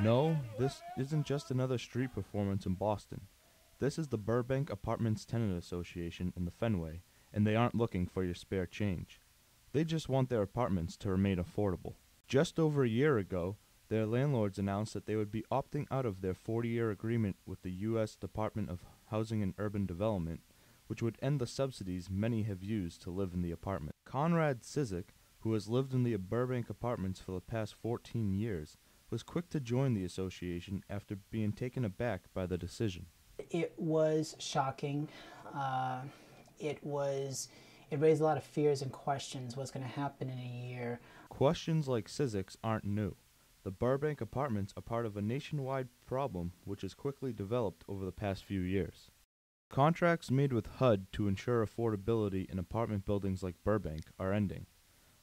No, this isn't just another street performance in Boston. This is the Burbank Apartments Tenant Association in the Fenway, and they aren't looking for your spare change. They just want their apartments to remain affordable. Just over a year ago, their landlords announced that they would be opting out of their 40-year agreement with the U.S. Department of Housing and Urban Development, which would end the subsidies many have used to live in the apartment. Conrad Cizik, who has lived in the Burbank Apartments for the past 14 years, was quick to join the association after being taken aback by the decision. It was shocking. It raised a lot of fears and questions. What's going to happen in a year? Questions like Cizik's aren't new. The Burbank Apartments are part of a nationwide problem which has quickly developed over the past few years. Contracts made with HUD to ensure affordability in apartment buildings like Burbank are ending.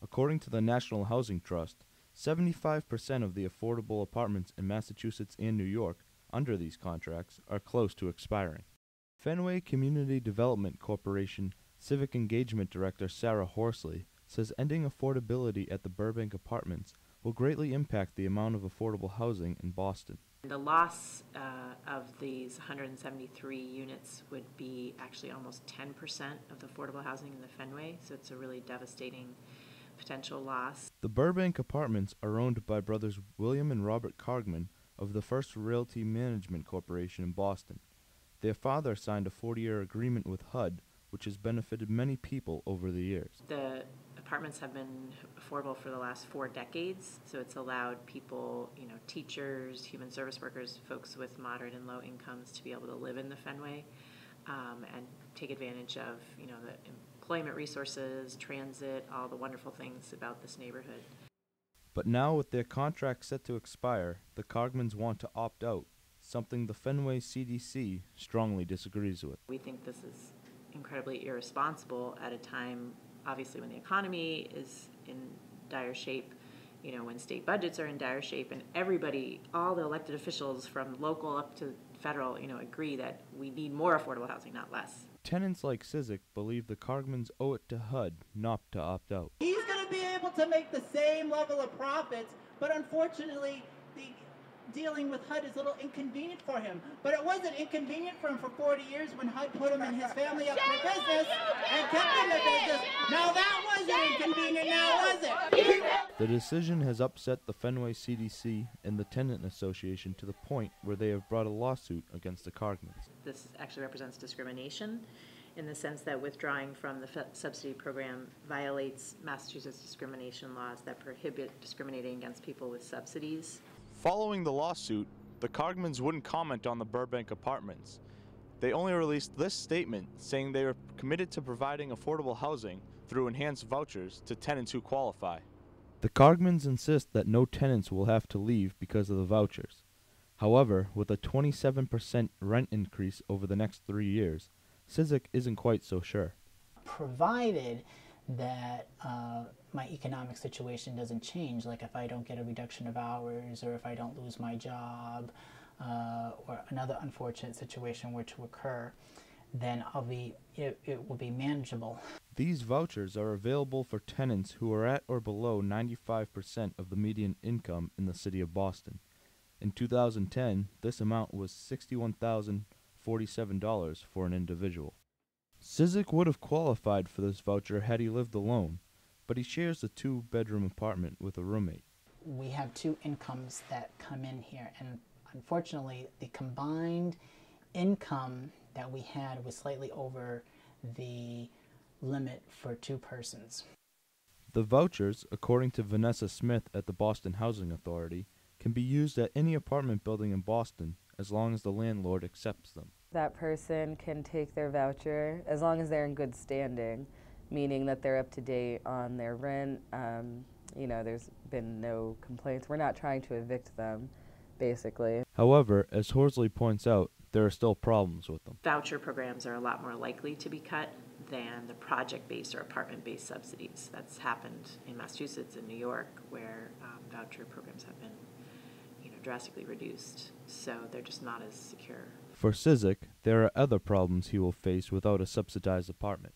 According to the National Housing Trust, 75% of the affordable apartments in Massachusetts and New York under these contracts are close to expiring. Fenway Community Development Corporation Civic Engagement Director Sarah Horsley says ending affordability at the Burbank Apartments will greatly impact the amount of affordable housing in Boston. The loss of these 173 units would be actually almost 10% of the affordable housing in the Fenway, so it's a really devastating potential loss. The Burbank Apartments are owned by brothers William and Robert Cargman of the First Realty Management Corporation in Boston. Their father signed a 40-year agreement with HUD, which has benefited many people over the years. The apartments have been affordable for the last 4 decades, so it's allowed people, teachers, human service workers, folks with moderate and low incomes to be able to live in the Fenway and take advantage of, the employment resources, transit, all the wonderful things about this neighborhood. But now with their contract set to expire, the Cargmans want to opt out, something the Fenway CDC strongly disagrees with. We think this is incredibly irresponsible at a time, obviously, when the economy is in dire shape, when state budgets are in dire shape, and everybody, all the elected officials from local up to federal, agree that we need more affordable housing, not less. Tenants like Cizik believe the Cargmans owe it to HUD not to opt out. He's going to be able to make the same level of profits, but unfortunately, dealing with HUD is a little inconvenient for him. But it wasn't inconvenient for him for 40 years when HUD put him and his family up for business and kept him in business. Now that wasn't inconvenient, now was it? The decision has upset the Fenway CDC and the Tenant Association to the point where they have brought a lawsuit against the Cargmans. This actually represents discrimination in the sense that withdrawing from the subsidy program violates Massachusetts discrimination laws that prohibit discriminating against people with subsidies. Following the lawsuit, the Cargmans wouldn't comment on the Burbank Apartments. They only released this statement saying they are committed to providing affordable housing through enhanced vouchers to tenants who qualify. The Cargmans insist that no tenants will have to leave because of the vouchers. However, with a 27% rent increase over the next 3 years, Cizik isn't quite so sure. Provided that my economic situation doesn't change, like if I don't get a reduction of hours or if I don't lose my job or another unfortunate situation were to occur, then it will be manageable. These vouchers are available for tenants who are at or below 95% of the median income in the city of Boston. In 2010, this amount was $61,047 for an individual. Cizik would have qualified for this voucher had he lived alone, but he shares a 2-bedroom apartment with a roommate. We have 2 incomes that come in here, and unfortunately the combined income that we had was slightly over the limit for 2 persons. The vouchers, according to Vanessa Smith at the Boston Housing Authority, can be used at any apartment building in Boston as long as the landlord accepts them. That person can take their voucher as long as they're in good standing, meaning that they're up to date on their rent. There's been no complaints. We're not trying to evict them, basically. However, as Horsley points out, there are still problems with them. Voucher programs are a lot more likely to be cut than the project-based or apartment-based subsidies. That's happened in Massachusetts and New York, where voucher programs have been drastically reduced, so they're just not as secure. For Cizik, there are other problems he will face without a subsidized apartment.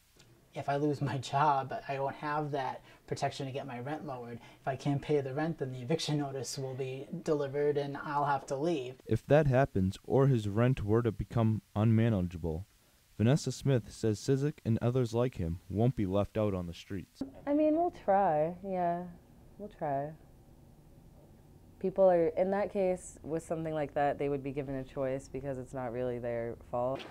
if I lose my job, I won't have that protection to get my rent lowered. If I can't pay the rent, then the eviction notice will be delivered and I'll have to leave. If that happens, or his rent were to become unmanageable, Vanessa Smith says Cizik and others like him won't be left out on the streets. I mean, we'll try. Yeah, we'll try. People are, in that case, with something like that, they would be given a choice because it's not really their fault.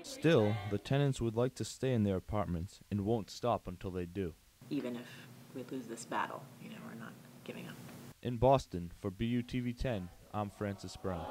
Still, the tenants would like to stay in their apartments and won't stop until they do. Even if we lose this battle, we're not giving up. In Boston, for BUTV 10, I'm Francis Brown.